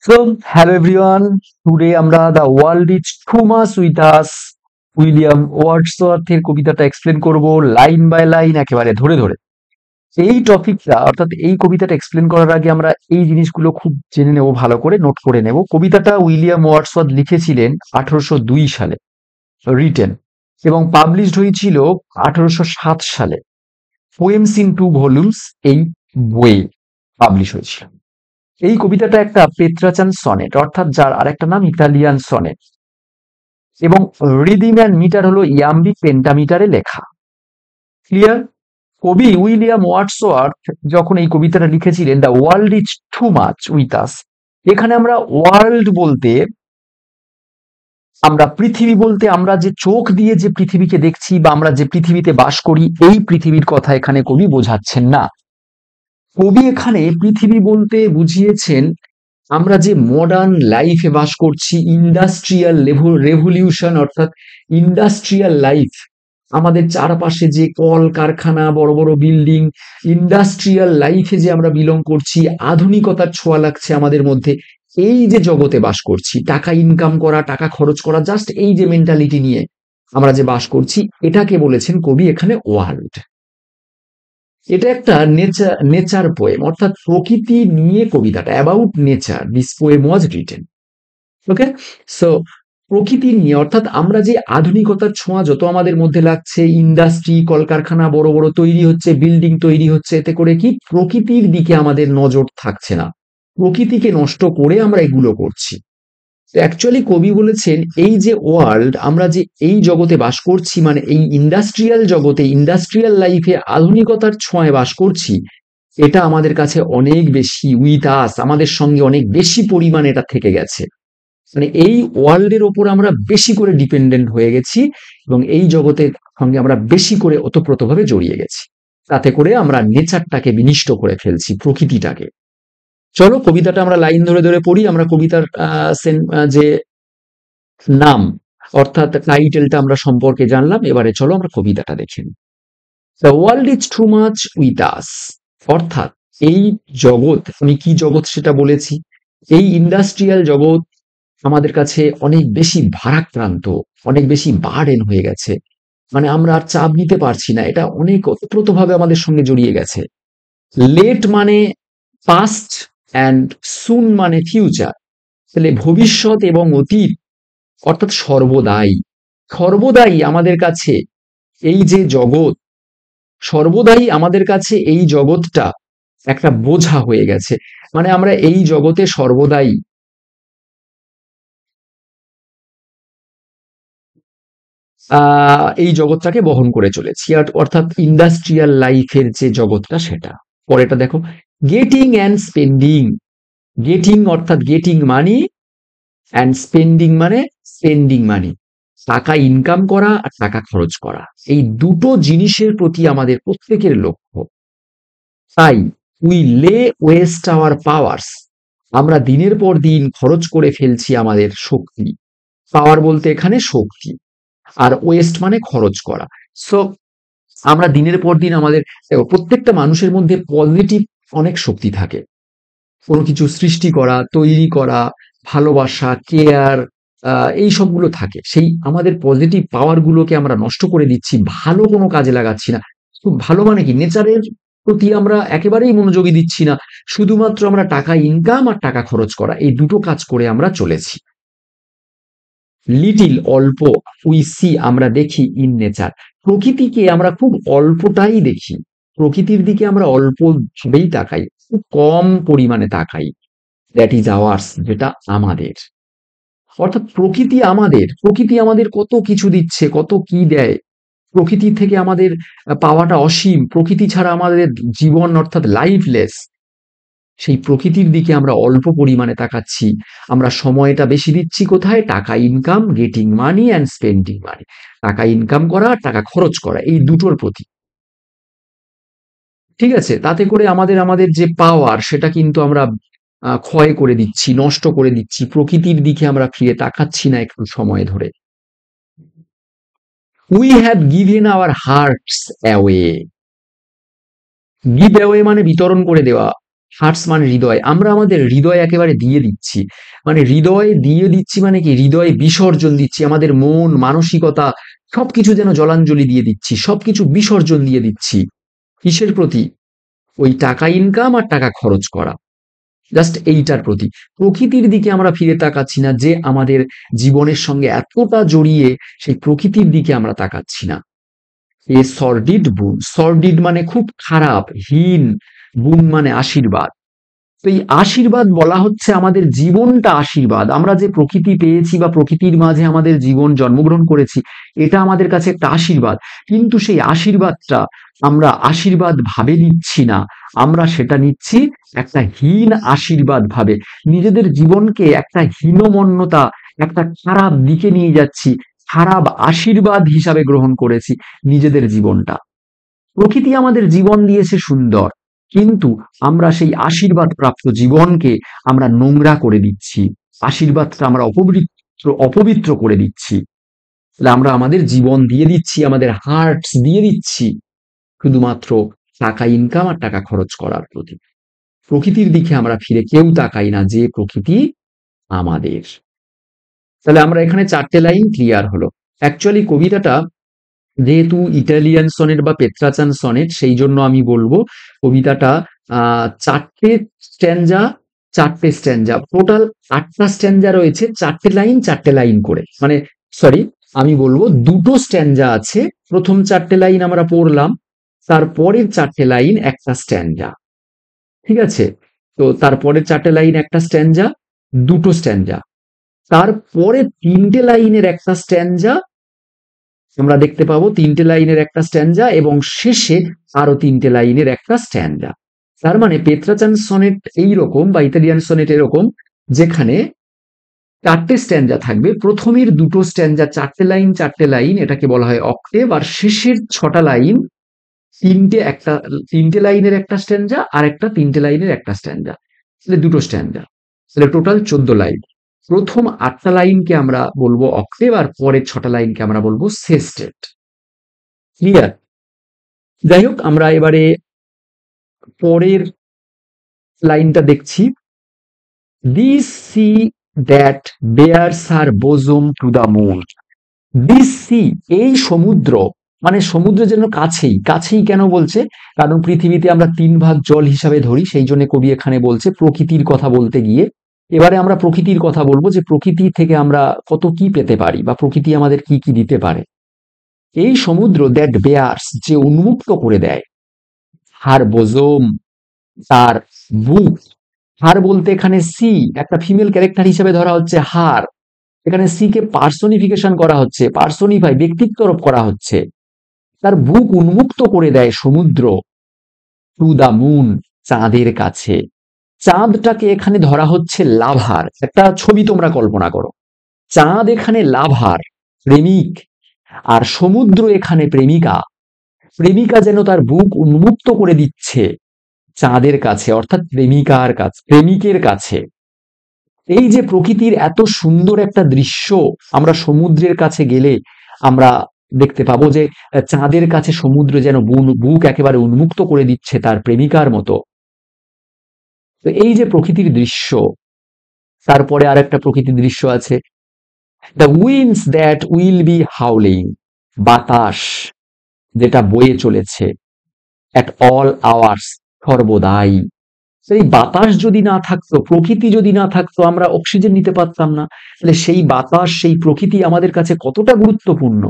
So, hello everyone. Today আমরা The World is Too Much with Us William ওয়ার্ডসওয়ার্থের কবিতাটা explain করব line by line একেবারে ধরে ধরে। এই টপিকটা অর্থাৎ এই কবিতাটা এক্সপ্লেন করার আগে আমরা এই জিনিসগুলো খুব জেনে নেব, ভালো করে নোট করে নেব। কবিতাটা উইলিয়াম ওয়ার্ডসওয়ার্থ লিখেছিলেন 1802 সালে, রিটেন, এবং পাবলিশড হয়েছিল 1807 সালে। পোয়েমস ইন টু ভলিউমস এই বইয়ে পাবলিশ হয়েছিল। এই কবিতাটা একটা পেত্রাচান সনেট, অর্থাৎ যার আরেকটা নাম ইতালিয়ান সনেট, এবং রিদিম অ্যান্ড মিটার হলো ইয়াম্বিক পেন্টামিটারে লেখা। ক্লিয়ার? কবি উইলিয়াম ওয়ার্ডসওয়ার্থ যখন এই কবিতাটা লিখেছিলেন the world is too much with us, এখানে আমরা ওয়ার্ল্ড বলতে আমরা পৃথিবী বলতে আমরা যে চোখ দিয়ে যে পৃথিবীকে দেখছি বা আমরা যে পৃথিবীতে বাস করি এই পৃথিবীর কথা এখানে কবি বোঝাচ্ছেন না। কবি এখানে পৃথিবী বলতে বুঝিয়েছেন আমরা যে মডার্ন লাইফে বাস করছি, ইন্ডাস্ট্রিয়াল রেভলিউশন অর্থাৎ ইন্ডাস্ট্রিয়াল লাইফ, আমাদের চারপাশে যে কল কারখানা, বড় বড় বিল্ডিং, ইন্ডাস্ট্রিয়াল লাইফে যে আমরা বিলং করছি, আধুনিকতার ছোঁয়া লাগছে আমাদের মধ্যে, এই যে জগতে বাস করছি, টাকা ইনকাম করা, টাকা খরচ করা, জাস্ট এই যে মেন্টালিটি নিয়ে আমরা যে বাস করছি, এটাকে বলেছেন কবি এখানে ওয়ার্ল্ড। এটা একটা নেচার পোয়েম, অর্থাৎ প্রকৃতি নিয়ে কবিতাটা, about nature this poem was written. Okay, so প্রকৃতি নিয়ে, অর্থাৎ আমরা যে আধুনিকতার ছোঁয়া যত আমাদের মধ্যে লাগছে, ইন্ডাস্ট্রি, কলকারখানা বড় বড় তৈরি হচ্ছে, বিল্ডিং তৈরি হচ্ছে, এতে করে কি প্রকৃতির দিকে আমাদের নজর থাকছে না, প্রকৃতিকে নষ্ট করে আমরা এগুলো করছি। অ্যাকচুয়ালি কবি বলেছেন এই যে ওয়ার্ল্ড, আমরা যে এই জগতে বাস করছি, মানে এই ইন্ডাস্ট্রিয়াল জগতে, ইন্ডাস্ট্রিয়াল লাইফে আধুনিকতার ছোঁয়ায় বাস করছি, এটা আমাদের কাছে অনেক বেশি উইথ আস, আমাদের সঙ্গে অনেক বেশি পরিমাণে এটা থেকে গেছে। মানে এই ওয়ার্ল্ডের ওপর আমরা বেশি করে ডিপেন্ডেন্ট হয়ে গেছি এবং এই জগতের সঙ্গে আমরা বেশি করে ওতপ্রোতভাবে জড়িয়ে গেছি। তাতে করে আমরা নেচারটাকে বিনিষ্ট করে ফেলছি, প্রকৃতিটাকে। চলো কবিতাটা আমরা লাইন ধরে ধরে পড়ি। আমরা কবিতার যে নাম অর্থাৎ টাইটেলটা আমরা সম্পর্কে জানলাম, এবারে চলো আমরা কবিতাটা দেখি। The world is too much with us, অর্থাৎ এই জগৎ, আমি কি জগৎ সেটা বলেছি, এই ইন্ডাস্ট্রিয়াল জগৎ আমাদের কাছে অনেক বেশি ভারাক্রান্ত, অনেক বেশি বার্ডেন হয়ে গেছে, মানে আমরা আর চাপ নিতে পারছি না, এটা অনেক ওতপ্রোতভাবে আমাদের সঙ্গে জড়িয়ে গেছে। লেট মানে পাস্ট অ্যান্ড সুন মানে ফিউচার, তাহলে ভবিষ্যৎ এবং অতীত অর্থাৎ সর্বদাই, সর্বদাই আমাদের কাছে এই যে জগৎ, সর্বদাই আমাদের কাছে এই জগৎটা একটা বোঝা হয়ে গেছে, মানে আমরা এই জগতে সর্বদাই এই জগৎটাকে বহন করে চলেছি, আর অর্থাৎ ইন্ডাস্ট্রিয়াল লাইফের যে জগৎটা সেটা। পরেটা দেখো, গেটিং অ্যান্ড স্পেন্ডিং, গেটিং অর্থাৎ গেটিং মানি, অ্যান্ড স্পেন্ডিং মানে স্পেন্ডিং মানি, টাকা ইনকাম করা আর টাকা খরচ করা, এই দুটো জিনিসের প্রতি আমাদের প্রত্যেকের লক্ষ্য। তাই উই লে ওয়েস্ট আওয়ার পাওয়ার্স, আমরা দিনের পর দিন খরচ করে ফেলছি আমাদের শক্তি, পাওয়ার বলতে এখানে শক্তি, আর ওয়েস্ট মানে খরচ করা। সো আমরা দিনের পর দিন আমাদের, প্রত্যেকটা মানুষের মধ্যে পজিটিভ অনেক শক্তি থাকে, কোনো কিছু সৃষ্টি করা, তৈরি করা, ভালোবাসা, কেয়ার, এই সবগুলো থাকে। সেই আমাদের পজিটিভ পাওয়ার গুলোকে আমরা নষ্ট করে দিচ্ছি, ভালো কোনো কাজে লাগাচ্ছি না। খুব ভালো মানে কি, নেচারের প্রতি আমরা একেবারেই মনোযোগী দিচ্ছি না, শুধুমাত্র আমরা টাকা ইনকাম আর টাকা খরচ করা, এই দুটো কাজ করে আমরা চলেছি। লিটিল অল্প, উই সি আমরা দেখি, ইন নেচার প্রকৃতিকে আমরা খুব অল্পটাই দেখি, প্রকৃতির দিকে আমরা অল্প ভাবেই তাকাই, খুব কম পরিমাণে তাকাই। দ্যাট ইজ আওয়ার্স, যেটা আমাদের, অর্থাৎ প্রকৃতি আমাদের, প্রকৃতি আমাদের কত কিছু দিচ্ছে, কত কি দেয়, প্রকৃতি থেকে আমাদের পাওয়াটা অসীম, প্রকৃতি ছাড়া আমাদের জীবন অর্থাৎ লাইফলেস, সেই প্রকৃতির দিকে আমরা অল্প পরিমাণে তাকাচ্ছি, আমরা সময়টা বেশি দিচ্ছি কোথায়, টাকা income, getting money and spending মানি, টাকা ইনকাম করা আর টাকা খরচ করা, এই দুটোর প্রতি। ঠিক আছে, তাতে করে আমাদের আমাদের যে পাওয়ার সেটা কিন্তু আমরা ক্ষয় করে দিচ্ছি, নষ্ট করে দিচ্ছি, প্রকৃতির দিকে আমরা ফিরে তাকাচ্ছি না একটু সময় ধরে। We have given hour hertz away, give away মানে বিতরণ করে দেওয়া, হার্টস মানে হৃদয়, আমরা আমাদের হৃদয় একেবারে দিয়ে দিচ্ছি। মানে হৃদয় দিয়ে দিচ্ছি মানে কি, হৃদয়ে বিসর্জন দিচ্ছি, আমাদের মন মানসিকতা সবকিছু যেন জলাঞ্জলি দিয়ে দিচ্ছি, সবকিছু বিসর্জন দিয়ে দিচ্ছি। কিসের প্রতি? ওই টাকা ইনকাম আর টাকা খরচ করা, জাস্ট এইটার প্রতি। প্রকৃতির দিকে আমরা ফিরে তাকাচ্ছি না, যে আমাদের জীবনের সঙ্গে এতটা জড়িয়ে, সেই প্রকৃতির দিকে আমরা তাকাচ্ছি না। এ সর্ডিড বুন, সর্ডিড মানে খুব খারাপ, হীন, বুন মানে আশীর্বাদ। তো এই আশীর্বাদ বলা হচ্ছে, আমাদের জীবনটা আশীর্বাদ, আমরা যে প্রকৃতি পেয়েছি বা প্রকৃতির মাঝে আমাদের জীবন জন্মগ্রহণ করেছি, এটা আমাদের কাছে একটা আশীর্বাদ। কিন্তু সেই আশীর্বাদটা আমরা আশীর্বাদ ভাবে নিচ্ছি না, আমরা সেটা নিচ্ছি একটা হীন আশীর্বাদ ভাবে। নিজেদের জীবনকে একটা হীনমন্যতা, একটা খারাপ দিকে নিয়ে যাচ্ছি, খারাপ আশীর্বাদ হিসাবে গ্রহণ করেছি নিজেদের জীবনটা। প্রকৃতি আমাদের জীবন দিয়েছে সুন্দর, কিন্তু আমরা সেই আশীর্বাদ প্রাপ্ত জীবনকে আমরা নোংরা করে দিচ্ছি, আশীর্বাদটা আমরা অপবিত্র করে দিচ্ছি। তাহলে আমরা আমাদের জীবন দিয়ে দিচ্ছি, আমাদের হার্টস দিয়ে দিচ্ছি শুধুমাত্র টাকা ইনকাম আর টাকা খরচ করার প্রতি। প্রকৃতির দিকে আমরা ফিরে কেউ তাকাই না, যে প্রকৃতি আমাদের। তাহলে আমরা এখানে 4টে লাইন ক্লিয়ার হলো। অ্যাকচুয়ালি কবিতাটা যেহেতু ইটালিয়ান সনেট বা পেত্রাচান সনেট, সেই জন্য আমি বলবো কবিতাটা 4টে স্ট্যান্জা, 4টে স্ট্যান্জা, টোটাল 8টা স্ট্যান্জা রয়েছে, 4টে লাইন 4টে লাইন করে, মানে সরি, আমি বলবো 2টো স্ট্যান্জা আছে। প্রথম 4টে লাইন আমরা পড়লাম, তারপরের 4টে লাইন একটা স্ট্যান্জা, ঠিক আছে? তো তারপরের 4টে লাইন একটা স্ট্যান্জা, 2টো স্ট্যান্জা, তারপরে 3টে লাইনের একটা স্ট্যান্জা আমরা দেখতে পাবো, 3টে লাইনের একটা স্ট্যান্জা, এবং শেষে আরো 3টে লাইনের একটা স্ট্যান্জা। তার মানে পেত্রাচান সনেট এইরকম, বা ইতালিয়ান সনেট এরকম, যেখানে 4টে স্ট্যান্জা থাকবে, প্রথমের 2টো স্ট্যান্জা 4টে লাইন 4টে লাইন, এটাকে বলা হয় অক্টেভ, আর শেষের 6টা লাইন 3টে লাইনের একটা স্ট্যান্জা, আর একটা 3টে লাইনের একটা স্ট্যান্জা, তাহলে 2টো স্ট্যান্জা, তাহলে টোটাল 14 লাইন। প্রথম 8টা লাইনকে আমরা বলবো অক্টেভ, আর পরের 6টা লাইনকে আমরা বলবো সেস্টেট। ক্লিয়ার? যাই হোক, আমরা এবারে পরের লাইনটা দেখছি। This sea that bares her bosom to the moon. This sea, এই সমুদ্র, মানে সমুদ্র যেন কাছেই, কাছেই কেন বলছে? কারণ পৃথিবীতে আমরা 3 ভাগ জল হিসাবে ধরি, সেই জন্য কবি এখানে বলছে প্রকৃতির কথা বলতে গিয়ে। এবারে আমরা প্রকৃতির কথা বলবো, যে প্রকৃতি থেকে আমরা কত কি পেতে পারি, বা প্রকৃতি আমাদের কি কি দিতে পারে। এই সমুদ্র, দ্যাট বেয়ার্স, যে উন্মুক্ত করে দেয়, হার বোজম, তার বুক। হার বলতে এখানে সি একটা ফিমেল ক্যারেক্টার হিসেবে ধরা হচ্ছে, হার, এখানে সি কে পার্সনিফিকেশন করা হচ্ছে, পার্সনিফাই, ব্যক্তিত্বরূপ করা হচ্ছে। তার বুক উন্মুক্ত করে দেয় সমুদ্র, টু দা মুন, চাঁদের কাছে। চাঁদটাকে এখানে ধরা হচ্ছে লাভার, একটা ছবি তোমরা কল্পনা করো, চাঁদ এখানে লাভার, প্রেমিক, আর সমুদ্র এখানে প্রেমিকা। প্রেমিকা যেন তার বুক উন্মুক্ত করে দিচ্ছে চাঁদের কাছে, অর্থাৎ প্রেমিকার কাছে, প্রেমিকের কাছে। এই যে প্রকৃতির এত সুন্দর একটা দৃশ্য, আমরা সমুদ্রের কাছে গেলে আমরা দেখতে পাবো যে চাঁদের কাছে সমুদ্র যেন বুক একেবারে উন্মুক্ত করে দিচ্ছে তার প্রেমিকার মতো। তো এই যে প্রকৃতির দৃশ্য, তারপরে আর একটা প্রকৃতির দৃশ্য আছে, the winds that will be হাউলিং, বাতাস যেটা বয়ে চলেছে, অ্যাট অল আওয়ার্স, সর্বদাই। এই বাতাস যদি না থাকতো, প্রকৃতি যদি না থাকতো, আমরা অক্সিজেন নিতে পারতাম না। তাহলে সেই বাতাস, সেই প্রকৃতি আমাদের কাছে কতটা গুরুত্বপূর্ণ,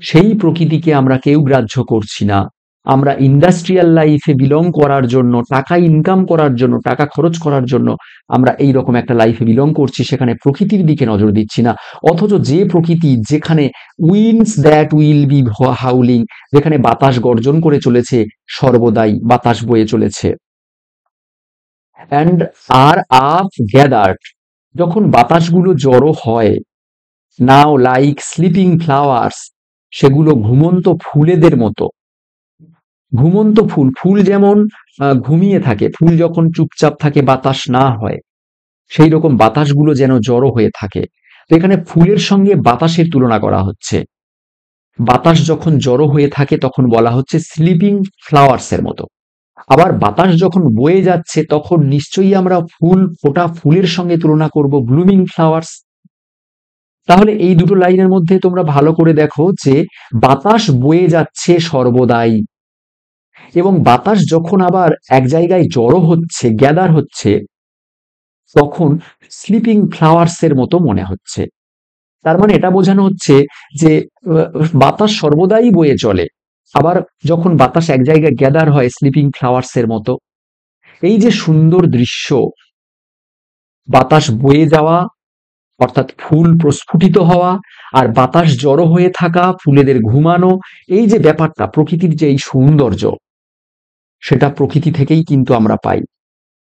সেই প্রকৃতিকে আমরা কেউ গ্রাহ্য করছি না। আমরা ইন্ডাস্ট্রিয়াল লাইফে বিলং করার জন্য, টাকা ইনকাম করার জন্য, টাকা খরচ করার জন্য আমরা এই রকম একটা লাইফে বিলং করছি, সেখানে প্রকৃতির দিকে নজর দিচ্ছি না। অথচ যে প্রকৃতি, যেখানে উইন্ডস দ্যাট উইল বি হাউলিং, যেখানে বাতাস গর্জন করে চলেছে, সর্বদাই বাতাস বয়ে চলেছে, অ্যান্ড আর আপ গ্যাদার্ড, যখন বাতাসগুলো জড়ো হয়, নাও লাইক স্লিপিং ফ্লাওয়ার্স, সেগুলো ঘুমন্ত ফুলেদের মতো। ঘুমন্ত ফুল, ফুল যেমন ঘুমিয়ে থাকে, ফুল যখন চুপচাপ থাকে, বাতাস না হয়, সেই রকম বাতাসগুলো যেন জড়ো হয়ে থাকে। তো এখানে ফুলের সঙ্গে বাতাসের তুলনা করা হচ্ছে। বাতাস যখন জড়ো হয়ে থাকে তখন বলা হচ্ছে স্লিপিং ফ্লাওয়ার্স এর মতো, আবার বাতাস যখন বয়ে যাচ্ছে তখন নিশ্চয়ই আমরা ফুল ফোটা ফুলের সঙ্গে তুলনা করব, ব্লুমিং ফ্লাওয়ার্স। তাহলে এই দুটো লাইনের মধ্যে তোমরা ভালো করে দেখো যে বাতাস বয়ে যাচ্ছে সর্বদাই, এবং বাতাস যখন আবার এক জায়গায় জড়ো হচ্ছে, গ্যাদার হচ্ছে, তখন স্লিপিং ফ্লাওয়ার্স এর মতো মনে হচ্ছে। তার মানে এটা বোঝানো হচ্ছে যে বাতাস সর্বদাই বয়ে চলে, আবার যখন বাতাস এক জায়গায় গ্যাদার হয় স্লিপিং ফ্লাওয়ার্স এর মতো। এই যে সুন্দর দৃশ্য, বাতাস বয়ে যাওয়া অর্থাৎ ফুল প্রস্ফুটিত হওয়া, আর বাতাস জড়ো হয়ে থাকা, ফুলেদের ঘুমানো, এই যে ব্যাপারটা, প্রকৃতির যে এই সৌন্দর্য, সেটা প্রকৃতি থেকেই কিন্তু আমরা পাই।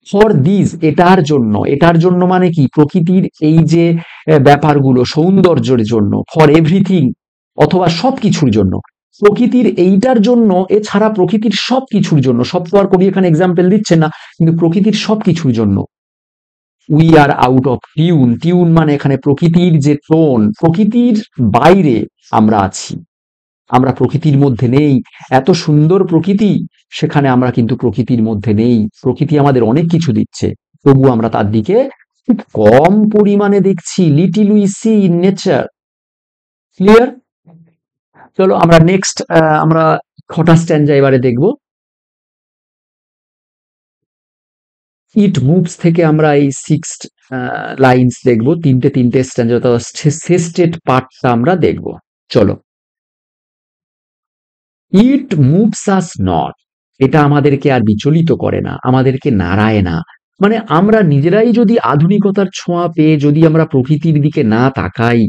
ফর দিস, এটার জন্য মানে কি, প্রকৃতির এই যে ব্যাপারগুলো সৌন্দর্যের জন্য, ফর এভরিথিং অথবা সবকিছুর জন্য, প্রকৃতির এইটার জন্য, এছাড়া প্রকৃতির সবকিছুর জন্য, সব তো আর কবি এখানে এক্সাম্পল দিচ্ছেন না, কিন্তু প্রকৃতির সবকিছুর জন্য। We are out of tune, tune মানে এখানে প্রকৃতির যে টোন, প্রকৃতির বাইরে আমরা আছি, আমরা প্রকৃতির মধ্যে নেই। এত সুন্দর প্রকৃতি, সেখানে আমরা কিন্তু প্রকৃতির মধ্যে নেই। প্রকৃতি আমাদের অনেক কিছু দিচ্ছে, তবু আমরা তার দিকে খুব কম পরিমাণে দেখছি। Little we see in nature. Clear? চলো আমরা নেক্সট, আমরা ছটা স্ট্যান্জা এবারে দেখবো। ইট মুভস থেকে আমরা এই সিক্সথ লাইন্স দেখবো, তিনটে তিনটে স্ট্যান্জা, শেষের পার্টটা আমরা দেখবো। চলো। ইট মুভস আস নট, এটা আমাদেরকে আর বিচলিত করে না, আমাদেরকে নাড়ায় না। মানে আমরা নিজেরাই যদি আধুনিকতার ছোঁয়া পেয়ে যদি আমরা প্রকৃতির দিকে না তাকাই,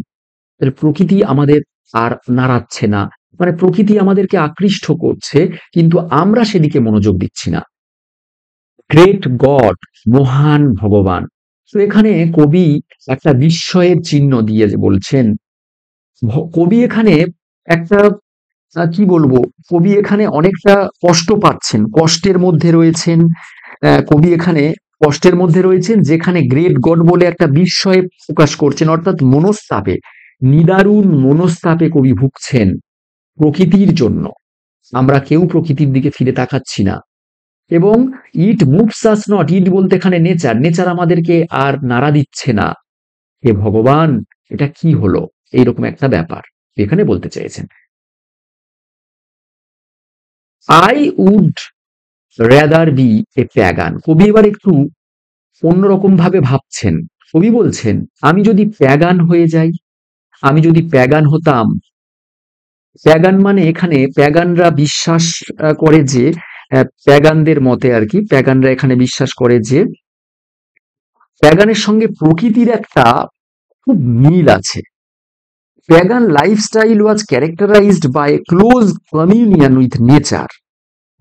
তাহলে প্রকৃতি আমাদের আর নাড়াচ্ছে না। মানে প্রকৃতি আমাদেরকে আকৃষ্ট করছে, কিন্তু আমরা সেদিকে মনোযোগ দিচ্ছি না। গ্রেট গড, মহান ভগবান। তো এখানে কবি একটা বিস্ময়ের চিহ্ন দিয়ে যে বলছেন, কবি এখানে একটা, কি বলবো, কবি এখানে অনেকটা কষ্ট পাচ্ছেন, কষ্টের মধ্যে রয়েছেন। কবি এখানে কষ্টের মধ্যে রয়েছেন, যেখানে গ্রেট গড বলে একটা বিস্ময়ে প্রকাশ করছেন, অর্থাৎ মনস্তাপে, নিদারুণ মনস্তাপে কবি ভুগছেন প্রকৃতির জন্য। আমরা কেউ প্রকৃতির দিকে ফিরে তাকাচ্ছি না। এবং ইট মুভস আস নট, ইট বলতে এখানে নেচার, নেচার আমাদেরকে আর নাড়া দিচ্ছে না। হে ভগবান, এটা কি হলো, এইরকম একটা ব্যাপার এখানে বলতে চেয়েছেন। I would rather be a pagan. কবি এবার একটু অন্যরকম ভাবে ভাবছেন। কবি বলছেন, আমি যদি প্যাগান হয়ে যাই, আমি যদি প্যাগান হতাম। প্যাগান মানে এখানে প্যাগানরা বিশ্বাস করে যে, প্যাগানদের মতে আর কি, প্যাগানরা এখানে বিশ্বাস করে যে প্যাগানের সঙ্গে প্রকৃতির একটা খুব মিল আছে। Pagan lifestyle was characterized by close communion with nature.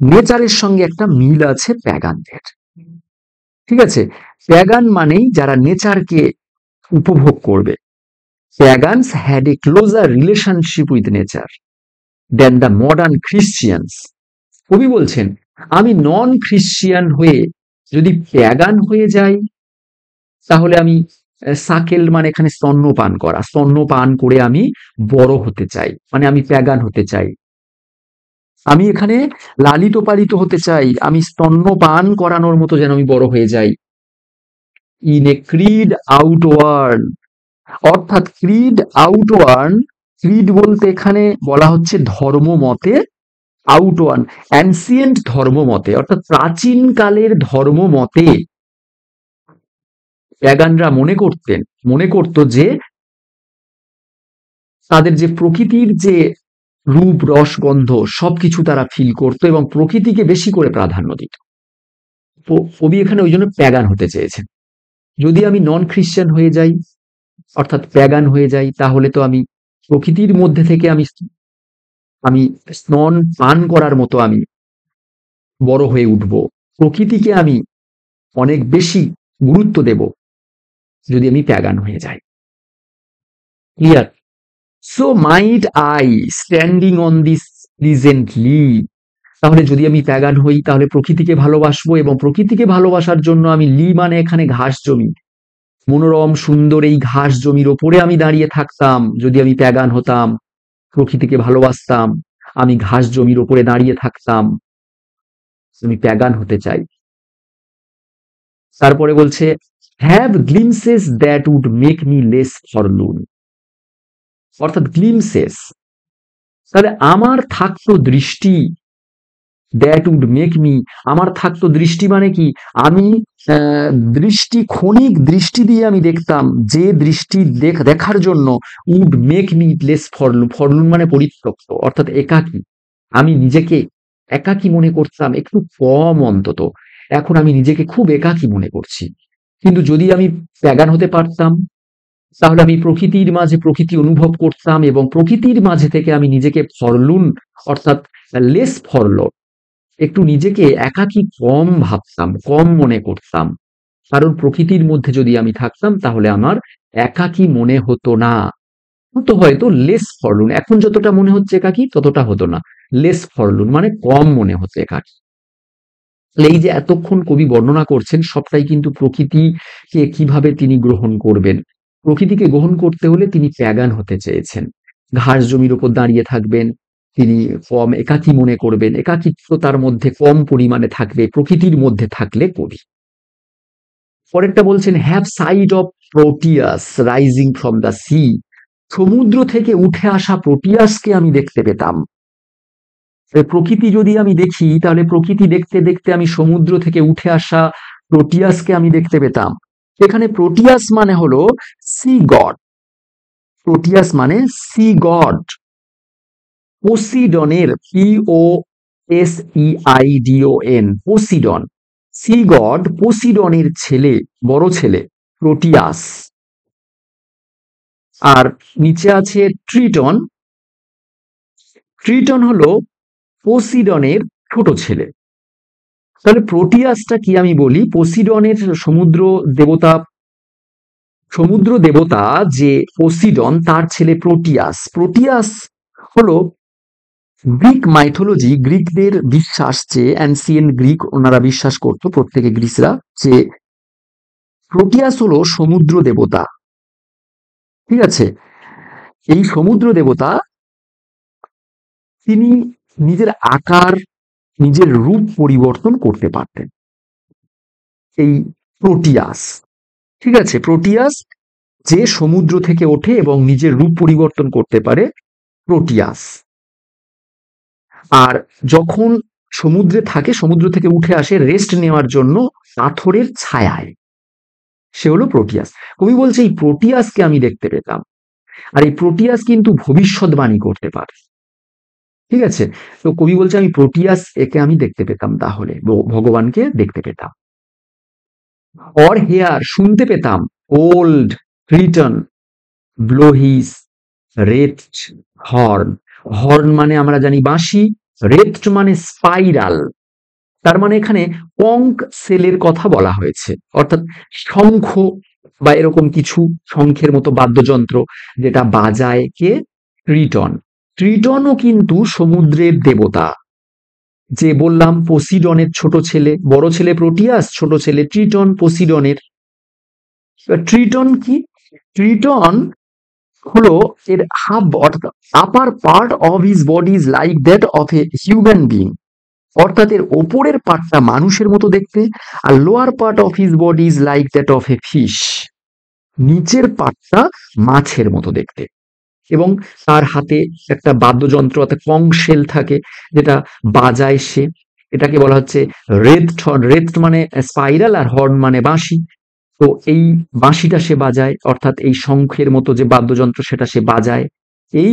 নেচারের সঙ্গে একটা মিল আছে প্যাগানদের। ঠিক আছে? প্যাগান মানেই যারা নেচারকে উপভোগ করবে। Pagans had a closer relationship with nature than the modern Christians. কবি বলছেন, আমি নন খ্রিশ্চিয়ান হয়ে যদি প্যাগান হয়ে যাই, তাহলে আমি সাকেল মানে এখানে স্তন্যপান করা, স্তন্যপান করে আমি বড় হতে চাই, মানে আমি প্যাগান হতে চাই। আমি এখানে লালিত পালিত হতে চাই, আমি স্তন্যপান করানোর মতো যেন আমি বড় হয়ে যাই। ইন এ ক্রিড আউটওয়ার্ন, অর্থাৎ ক্রিড আউটওয়ার্ন, ক্রিড বলতে এখানে বলা হচ্ছে ধর্মমতে, আউটওয়ার্ন অ্যানসিয়েন্ট ধর্মমতে, অর্থাৎ প্রাচীন কালের ধর্মমতে প্যাগানরা মনে করত যে তাদের যে প্রকৃতির যে রূপ রস গন্ধ সবকিছু তারা ফিল করত এবং প্রকৃতিকে বেশি করে প্রাধান্য দিত। কবি এখানে ওই জন্য প্যাগান হতে চেয়েছেন। যদি আমি নন খ্রিশ্চান হয়ে যাই, অর্থাৎ প্যাগান হয়ে যাই, তাহলে তো আমি প্রকৃতির মধ্যে থেকে আমি আমি স্নান পান করার মতো আমি বড় হয়ে উঠব। প্রকৃতিকে আমি অনেক বেশি গুরুত্ব দেব যদি আমি প্যাগান হয়ে যাই। Clear? So might I standing on this pleasant leave, তাহলে যদি আমি প্যাগান হই তাহলে প্রকৃতিকে ভালোবাসবো, এবং প্রকৃতিকে ভালোবাসার জন্য আমি, লি মানে এখানে ঘাস জমি, মনোরম সুন্দর এই ঘাস জমির ওপরে আমি দাঁড়িয়ে থাকতাম। যদি আমি প্যাগান হতাম, প্রকৃতিকে ভালোবাসতাম, আমি ঘাস জমির ওপরে দাঁড়িয়ে থাকতাম। আমি প্যাগান হতে চাই। তারপরে বলছে have glimpses that would make me less forlorn, অর্থাৎ গ্লিমসেস, তাহলে আমার থাকতো দৃষ্টি, দ্যাট উড মেক মি, আমার থাকতো দৃষ্টি মানে কি, আমি দৃষ্টি, ক্ষণিক দৃষ্টি দিয়ে আমি দেখতাম, যে দৃষ্টি দেখার জন্য উড মেক মি লেস ফরলুন, ফরলুন মানে পরিত্যক্ত, অর্থাৎ একাকী, আমি নিজেকে একাকী মনে করতাম একটু কম অন্তত, এখন আমি নিজেকে খুব একাকী মনে করছি। কিন্তু যদি আমি প্যাগান হতে পারতাম, তাহলে আমি প্রকৃতির মাঝে প্রকৃতি অনুভব করতাম এবং প্রকৃতির মাঝে থেকে আমি নিজেকে ফরলুন, অর্থাৎ লেস ফরলন, একটু নিজেকে একাকী কম ভাবতাম, কম মনে করতাম। কারণ প্রকৃতির মধ্যে যদি আমি থাকতাম তাহলে আমার একাকী মনে হতো না, হতো হয়তো লেস ফরলুন, এখন যতটা মনে হচ্ছে একাকী ততটা হতো না, লেস ফরলুন মানে কম মনে হতো একাকী। তাহলে এই যে এতক্ষণ কবি বর্ণনা করছেন সবটাই কিন্তু প্রকৃতিকে কিভাবে তিনি গ্রহণ করবেন, প্রকৃতিকে গ্রহণ করতে হলে তিনি প্যাগান হতে চেয়েছেন, ঘাস জমির উপর দাঁড়িয়ে থাকবেন, তিনি কম একাকী মনে করবেন, একাকিত্ব তার মধ্যে কম পরিমাণে থাকবে প্রকৃতির মধ্যে থাকলে কবি। পরেরটা বলছেন have sight of Proteus rising from the sea, সমুদ্র থেকে উঠে আসা প্রোটিয়াসকে আমি দেখতে পেতাম। প্রকৃতি যদি আমি দেখি তাহলে প্রকৃতি দেখতে দেখতে আমি সমুদ্র থেকে উঠে আসা প্রোটিয়াসকে আমি দেখতে পেতাম। এখানে প্রোটিয়াস মানে হলো সি গড, প্রোটিয়াস মানে সি গড, পোসিডনের POSEIDON, পোসিডন, সি গড পোসিডনের ছেলে, বড় ছেলে প্রোটিয়াস। আর নিচে আছে ট্রিটন, ট্রিটন হলো পোসিডনের ছোট ছেলে। তাহলে প্রোটিয়াসটা কি আমি বলি, পোসিডনের সমুদ্র দেবতা, সমুদ্র দেবতা যে পোসিডন তার ছেলে প্রোটিয়াস। প্রোটিয়াস হলো গ্রিক মাইথোলজি, গ্রিকদের বিশ্বাস যে অ্যানসিয়েন্ট গ্রিক, ওনারা বিশ্বাস করতো প্রত্যেকে গ্রিসরা, যে প্রোটিয়াস হলো সমুদ্র দেবতা। ঠিক আছে, এই সমুদ্র দেবতা তিনি নিজের আকার, নিজের রূপ পরিবর্তন করতে পারতেন, এই প্রোটিয়াস। ঠিক আছে, প্রোটিয়াস যে সমুদ্র থেকে ওঠে এবং নিজের রূপ পরিবর্তন করতে পারে, প্রোটিয়াস। আর যখন সমুদ্রে থাকে, সমুদ্র থেকে উঠে আসে রেস্ট নেওয়ার জন্য পাথরের ছায়ায়, সে হলো প্রোটিয়াস। কবি বলছে এই প্রোটিয়াসকে আমি দেখতে পেতাম, আর এই প্রোটিয়াস কিন্তু ভবিষ্যৎবাণী করতে পারে। ঠিক আছে, তো কবি বলছে আমি প্রোটিয়াস একে আমি দেখতে পেতাম, তাহলে ভগবানকে দেখতে পেতাম। অর হেয়ার শুনতে পেতাম, old Triton blow his wreathed horn, horn মানে আমরা জানি বাঁশি, রেথড মানে স্পাইরাল, তার মানে এখানে কঙ্ক সেলের কথা বলা হয়েছে, অর্থাৎ শঙ্খ বা এরকম কিছু শঙ্খের মতো বাদ্যযন্ত্র যেটা বাজায় কে, ট্রিটন। ট্রিটনও কিন্তু সমুদ্রের দেবতা, যে বললাম পোসিডনের ছোট ছেলে, বড় ছেলে প্রোটিয়াস, ছোট ছেলে ট্রিটন পোসিডনের। ট্রিটন কি, ট্রিটন হলো এর হাব, অর্থাৎ upper part of his body is like that of a human being, অর্থাৎ এর ওপরের পার্টটা মানুষের মতো দেখতে, আর lower part of his body is like that of a fish, নিচের পার্টটা মাছের মতো দেখতে। এবং তার হাতে একটা বাদ্যযন্ত্র অর্থাৎ কঙ্ক শেল থাকে যেটা বাজায় সে, এটাকে বলা হচ্ছে রেথড হর্ন, রেথড মানে স্পাইরাল আর হর্ন মানে বাঁশি। তো এই বাঁশিটা সে বাজায়, অর্থাৎ এই শঙ্খের মতো যে বাদ্যযন্ত্র সেটা সে বাজায়। এই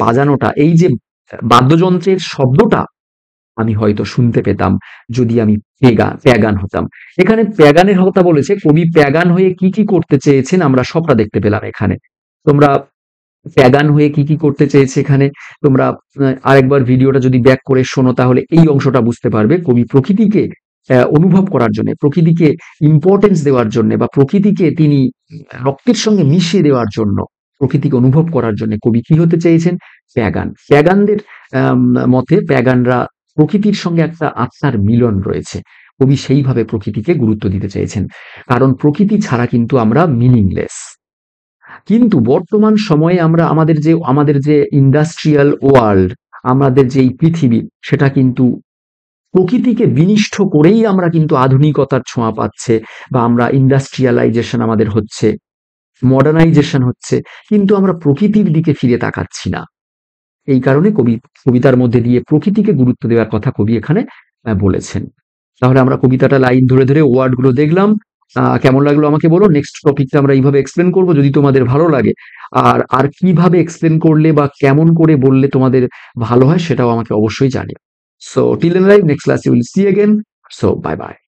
বাজানোটা, এই যে বাদ্যযন্ত্রের শব্দটা আমি হয়তো শুনতে পেতাম যদি আমি প্যাগান হতাম। এখানে প্যাগানের কথা বলেছে কবি, প্যাগান হয়ে কি কি করতে চেয়েছেন আমরা সবটা দেখতে পেলাম এখানে। তোমরা প্যাগান হয়ে কি কি করতে চেয়েছে এখানে তোমরা আরেকবার ভিডিওটা যদি ব্যাক করে শোনো তাহলে এই অংশটা বুঝতে পারবে। কবি প্রকৃতিকে অনুভব করার জন্য, প্রকৃতিকে ইম্পর্টেন্স দেওয়ার জন্য, বা প্রকৃতিকে তিনি রক্তের সঙ্গে মিশিয়ে দেওয়ার জন্য, প্রকৃতিকে অনুভব করার জন্য কবি কি হতে চেয়েছেন, প্যাগান। প্যাগানদের মতে প্যাগানরা প্রকৃতির সঙ্গে একটা আত্মার মিলন রয়েছে, কবি সেইভাবে প্রকৃতিকে গুরুত্ব দিতে চেয়েছেন, কারণ প্রকৃতি ছাড়া কিন্তু আমরা মিনিংলেস। কিন্তু বর্তমান সময়ে আমরা আমাদের যে ইন্ডাস্ট্রিয়াল ওয়ার্ল্ড, আমাদের যে এই পৃথিবী, সেটা কিন্তু প্রকৃতিকে বিনিষ্ট করেই আমরা কিন্তু আধুনিকতার ছোঁয়া পাচ্ছে, বা আমরা ইন্ডাস্ট্রিয়ালাইজেশন আমাদের হচ্ছে, মডার্নাইজেশন হচ্ছে, কিন্তু আমরা প্রকৃতির দিকে ফিরে তাকাচ্ছি না। এই কারণে কবিতার মধ্যে দিয়ে প্রকৃতিকে গুরুত্ব দেওয়ার কথা কবি এখানে বলেছেন। তাহলে আমরা কবিতাটা লাইন ধরে ধরে ওয়ার্ড গুলো দেখলাম। কেমন লাগলো আমাকে বলো। নেক্সট টপিকটা আমরা এইভাবে এক্সপ্লেন করব যদি তোমাদের ভালো লাগে। আর আর কিভাবে এক্সপ্লেন করলে বা কেমন করে বললে তোমাদের ভালো হয় সেটাও আমাকে অবশ্যই জানিও। So till then, next class you will see again. So bye by.